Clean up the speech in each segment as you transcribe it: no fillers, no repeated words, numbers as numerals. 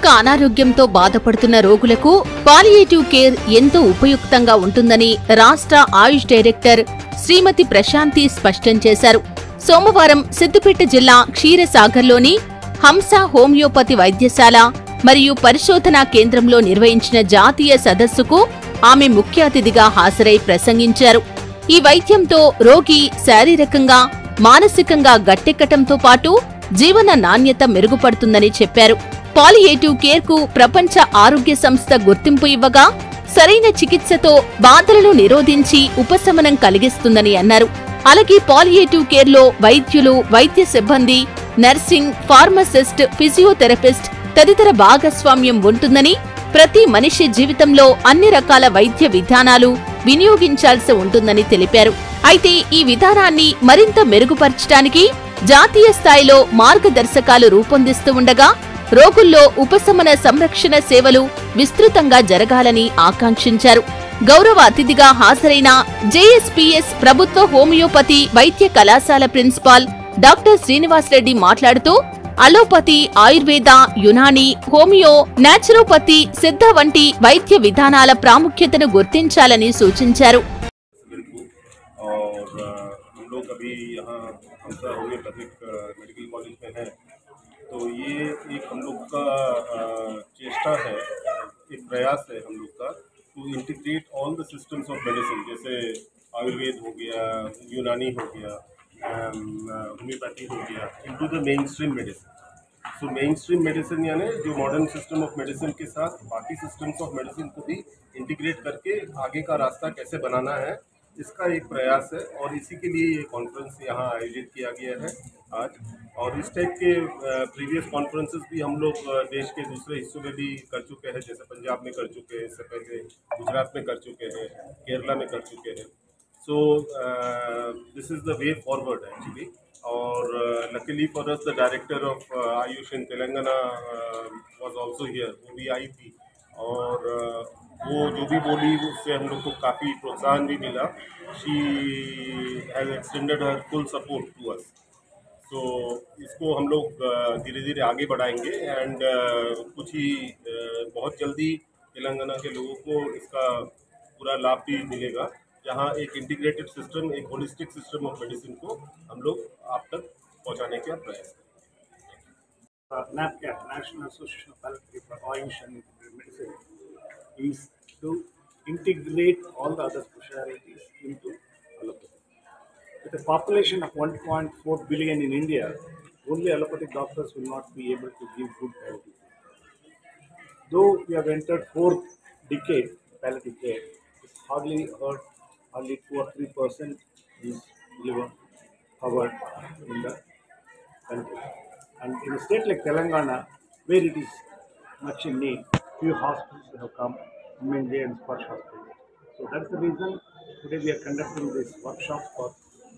దీర్ఘకాలిక అనారోగ్యంతో బాధపడుతున్న రోగులకు పాలియేటివ్ కేర్ ఎంతో ఉపయుక్తంగా ఉంటుందని రాష్ట్ర ఆయుష్ డైరెక్టర్ శ్రీమతి ప్రశాంతి స్పష్టం చేశారు. సోమవారం సిద్దిపేట జిల్లా క్షీరసాగర్లోని హంస హోమియోపతి వైద్యశాల మరియు పరిశోధనా కేంద్రంలో నిర్వహించిన జాతీయ సదస్సుకు ఆమె ముఖ్య అతిథిగా హాజరై ప్రసంగించారు. ఈ వైద్యంతో రోగి శారీరకంగా, మానసికంగా గట్టెక్కటంతో పాటు జీవన నాణ్యత మెరుగుపడుతుందని చెప్పారు. పాలియేటివ్ కేర్ కు ప్రపంచ ఆరోగ్య సంస్థ గుర్తింపు ఇవ్వగా సరైన చికిత్సతో బాధలను నిరోధించి ఉపశమనం కలిగిస్తుందని అన్నారు. అలాగే పాలియేటివ్ కేర్ లో వైద్యులు, వైద్య సిబ్బంది, నర్సింగ్, ఫార్మసిస్ట్, ఫిజియోథెరపిస్ట్ తదితర భాగస్వామ్యం ఉంటుందని, ప్రతి మనిషి జీవితంలో అన్ని రకాల వైద్య విధానాలు వినియోగించాల్సి ఉంటుందని తెలిపారు. అయితే ఈ విధానాన్ని మరింత మెరుగుపరచడానికి జాతీయ స్థాయిలో మార్గదర్శకాలు రూపొందిస్తూ ఉండగా రోగుల్లో ఉపశమన సంరక్షణ సేవలు విస్తృతంగా జరగాలని ఆకాంక్షించారు. గౌరవ అతిథిగా హాజరైన జేఎస్పీఎస్ ప్రభుత్వ హోమియోపతి వైద్య కళాశాల ప్రిన్సిపాల్ డాక్టర్ శ్రీనివాసరెడ్డి మాట్లాడుతూ allopathy, Ayurveda, Unani, homeo, naturopathy, సిద్ధ వంటి వైద్య విధానాల ప్రాముఖ్యతను గుర్తించాలని సూచించారు. तो ये एक हम लोग का चेष्टा है, एक प्रयास है हम लोग का to integrate all the systems of medicine, जैसे आयुर्वेद हो गया, यूनानी हो गया, होम्योपैथी हो गया, into the main stream medicine. So main stream medicine यानी जो मॉडर्न सिस्टम ऑफ मेडिसिन के साथ बाकी सिस्टम्स ऑफ मेडिसिन को भी इंटीग्रेट करके आगे का रास्ता कैसे बनाना है, इसका एक प्रयास है. और इसी के लिए ये कॉन्फ्रेंस यहाँ आयोजित किया गया है आज. और इस टाइप के प्रीवियस कॉन्फ्रेंसेस भी हम लोग देश के दूसरे हिस्सों में भी कर चुके हैं, जैसे पंजाब में कर चुके हैं, इससे पहले गुजरात में कर चुके हैं, केरला में कर चुके हैं. So this is the way forward actually. और luckily for us the director of AYUSH in Telangana was also here. वो भी आई थी और वो जो भी बोली उससे हम लोग को काफ़ी प्रोत्साहन भी मिला. She has extended her full support to us. तो इसको हम लोग धीरे धीरे आगे बढ़ाएंगे एंड कुछ ही बहुत जल्दी तेलंगाना के लोगों को इसका पूरा लाभ भी मिलेगा, जहां एक इंटीग्रेटेड सिस्टम, एक होलिस्टिक सिस्टम ऑफ मेडिसिन को हम लोग आप तक पहुंचाने का प्रयास करेंगे. NAPCAP, National Association of Palliative for Ayush and Integrated Medicine, is to integrate all the other specialties into allopathy. With a population of 1.4 billion in India, only allopathic doctors will not be able to give good palliative care. Though we have entered 4th decade palliative care, it's hardly 2 or 3% is liver covered in the country. And in a state like Telangana, where it is much in need, few hospitals have come, Minjay and Sparsh Hospital. So that's the reason today we are conducting this workshop for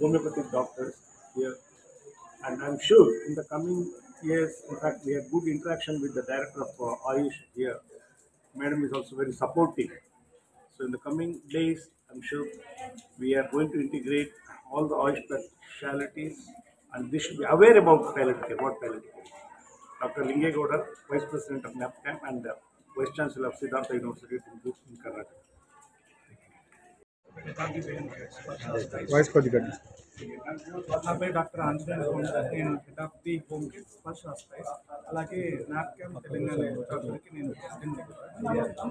homeopathic doctors here. And I'm sure in the coming years, in fact, we had good interaction with the director of Ayush here. Madam is also very supportive. So in the coming days, I'm sure we are going to integrate all the Ayush specialties, and they should be aware about palliative care, what palliative care is. Dr. Lingegowda, Vice President of NAPCAM and Vice Chancellor of Siddhartha University in Karnataka. Vice President. నా పేరు doctor Anjaneya Goud. నేను head of the home care స్పర్శ hospital, అలాగే నాప్కామ్ తెలంగాణ డాక్టర్కి నేను president.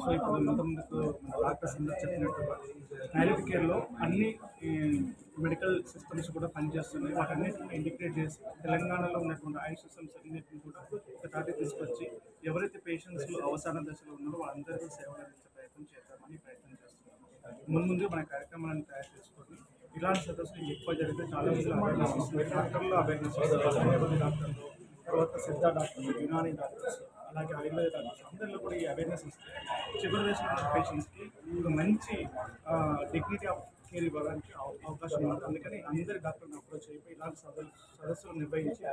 So ఇప్పుడు ఇంతకుముందుకు మన doctors అందరూ చెప్పినట్టుగా ప్యాలియేటివ్ కేర్లో అన్ని మెడికల్ సిస్టమ్స్ కూడా పనిచేస్తున్నాయి. వాటన్నిటిని ఇంటిగ్రేట్ చేసి తెలంగాణలో ఉన్నటువంటి ఆయుష్ సిస్టమ్స్ అన్నింటినీ కూడా ఒక తాటి తీసుకొచ్చి ఎవరైతే పేషెంట్స్లో అవసాన దశలో ఉన్నారో వాళ్ళందరికీ సేవలు అందించే ప్రయత్నం చేద్దామని ప్రయత్నం చేస్తున్నాము. ముందు మన కార్యక్రమాలను తయారు చేసుకొని ఇలాంటి సదస్సులు ఎక్కువ జరిగితే చాలా మంది అవేర్నెస్ వస్తుంది. డాక్టర్లు అవేర్నెస్ వస్తుంది, హోమియోపతి డాక్టర్లు, తర్వాత సిద్ధ డాక్టర్లు, యునానీ డాక్టర్స్, అలాగే ఆయుర్వేద డాక్టర్స్ అందరిలో కూడా ఈ అవేర్నెస్ వస్తుంది. చివరి దశలో ఉన్న పేషెంట్స్కి ఒక మంచి డిగ్నిటీ ఆఫ్ కేర్ ఇవ్వడానికి అవకాశం ఉంది. అందుకని అందరి డాక్టర్ని అప్రోచ్ అయిపోయి ఇలాంటి సదస్సులు నిర్వహించి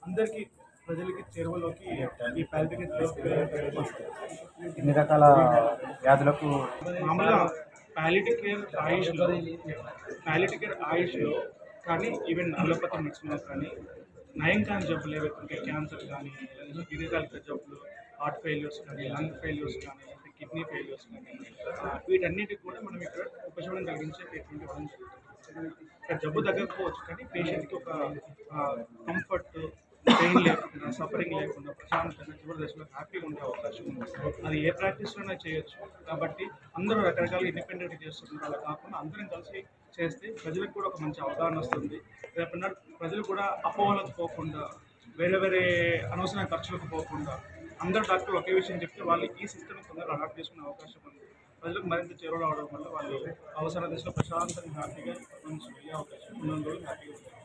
అందరికీ ప్రజలకి చేరువలోకి ఈ ప్యాలియేటివ్ కేర్ తీసుకెళ్ళే ఎన్ని రకాల వ్యాధులకు మామూలుగా ప్యాలియేటివ్ కేర్ ఆయుష్లో కానీ ఈవెన్ అలోపతి మెడిసిన్లో కానీ నయం కాని జబ్బులు ఏవైతే క్యాన్సర్ కానీ దీర్ఘకాలిక జబ్బులు, హార్ట్ ఫెయిల్యూర్స్ కానీ, లంగ్ ఫెయిల్యూర్స్ కానీ, లేకపోతే కిడ్నీ ఫెయిల్యూర్స్ కానీ, వీటన్నిటికి కూడా మనం ఇక్కడ ఉపశమనం కలిగించే ట్రీట్మెంట్ ఇవ్వడం జరుగుతుంది. ఇక్కడ జబ్బు తగ్గకపోవచ్చు కానీ పేషెంట్కి ఒక కంఫర్ట్, పెయిన్ లేకుండా, సఫరింగ్ లేకుండా, ప్రశాంతంగా చివరి దశలో హ్యాపీగా ఉండే అవకాశం ఉంది. అది ఏ ప్రాక్టీస్లోనే చేయొచ్చు. కాబట్టి అందరూ రకరకాల ఇండిపెండెంట్గా చేస్తున్నారు. అలా కాకుండా అందరం కలిసి చేస్తే ప్రజలకు కూడా ఒక మంచి అవగాహన వస్తుంది. రేపటి ప్రజలు కూడా అపోహలకు పోకుండా, వేరే వేరే అనవసరమైన ఖర్చులకు పోకుండా అందరు డాక్టర్లు ఒకే విషయం చెప్తే వాళ్ళు ఈ సిస్టమ్ తొందరగా అడాప్ట్ చేసుకునే అవకాశం ఉంది. ప్రజలకు మరింత చేరువ అవడం వల్ల వాళ్ళు అవసర దశలో ప్రశాంతంగా హ్యాపీగా మంచి వెళ్ళే అవకాశం ఉన్నందుకు హ్యాపీగా ఉంటుంది.